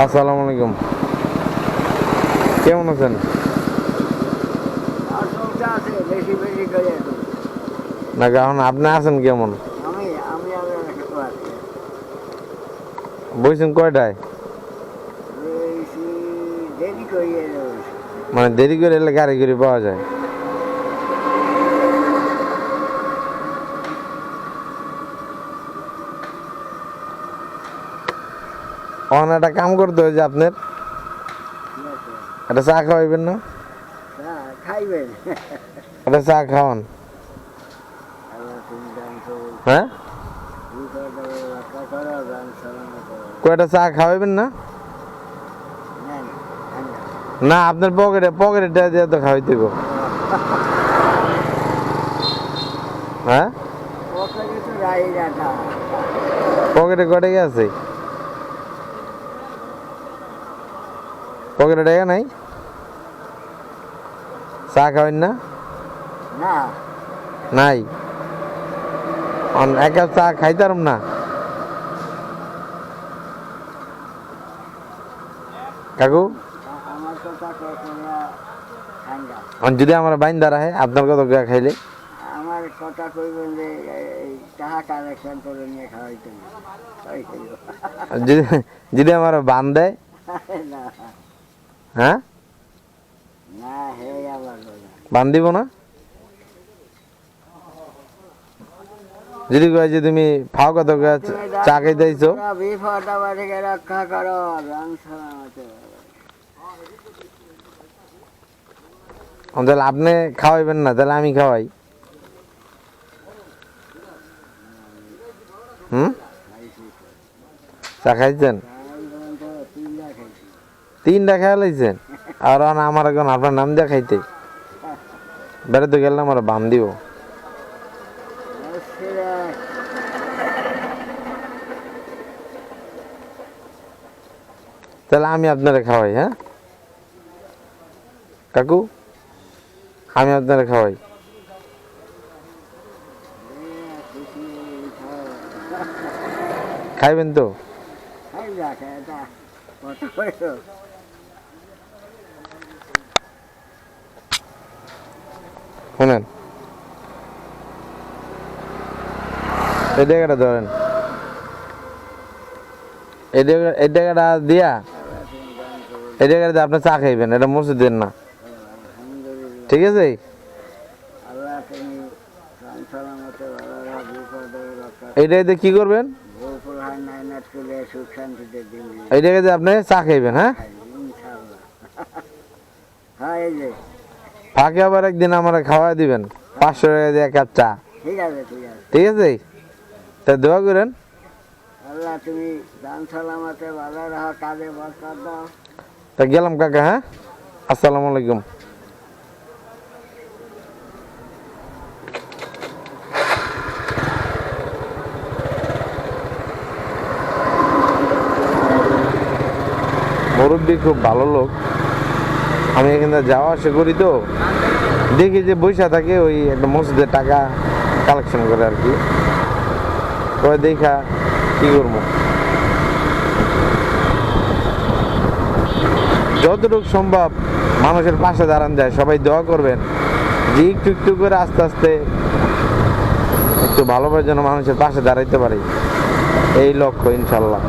আসসালামু আলাইকুম। কেমন আছেন? না কারণ আপনি আছেন কেমন? বইছেন কয়টায়? মানে দেরি করে এলে গাড়ি করে পাওয়া যায়। একটা কাম করতে হয় যে আপনার একটা চা খাওয়াইবেন না? একটা চা খাওয়ান। হ্যাঁ, কয়টা চা খাওয়াইবেন না? না আপনার পকেটে দিয়ে তো খাওয়াইতে গো। হ্যাঁ, পকেটে কটে গেছে? পকেটে টাকা নাই, চা খাওয়াইন না? নাই, এক কাপ চা খাইতাম না। কাকু যদি আমার বাইন্দা রাখে আপনার কত খাইলে? আমার কথা কইবেন যে টাকা কালেকশন করে নিয়ে খাওয়াইতে যদি আমার বান দেয়? হ্যাঁ, না হে আবার বান দিব না। যদি কয় যে তুমি ফাও কত চা খাইতেছো, রক্ষা করো। তাহলে আপনি খাওয়াইবেন না, তাহলে আমি খাওয়াই। চা খাইছেন? 3টা খেয়া লাইছেন আর আমার এখন আপনার নাম দিয়ে খাইতে বেড়াতে গেলে আমার বান দিব। তাহলে আমি আপনারা খাওয়াই। হ্যাঁ কাকু, আমি আপনারা খাওয়াই। খাইবেন তো? শুনেন, এই জায়গাটা ধরেন, এই জায়গাটা দিয়া এই জায়গাটা আপনি চা খাইবেন, এটা মসজিদের না, ঠিক আছে? এইটাতে কি করবেন? এই জায়গাতে আপনি চা খাইবেন। হ্যাঁ, ফাঁকে আবার একদিন আমার খাওয়া দিবেন 500 টাকা দিয়ে 1 কাপ চা। ঠিক আছে, তা দোয়া করেন। তা গেলাম কাকা। হ্যাঁ, আসসালামু আলাইকুম। মুরব্বী খুব ভালো লোক, আমি এখানে যাওয়া আসা করি তো দেখি যে বৈশা থাকে ওই একটা মসজিদের টাকা কালেকশন করে আর কি। ওই দেখা কি করবো, যতটুকু সম্ভব মানুষের পাশে দাঁড়ান যায়। সবাই দোয়া করবেন যে একটু একটু করে আস্তে আস্তে একটু ভালোভাবে যেন মানুষের পাশে দাঁড়াইতে পারি, এই লক্ষ্য ইনশাল্লাহ।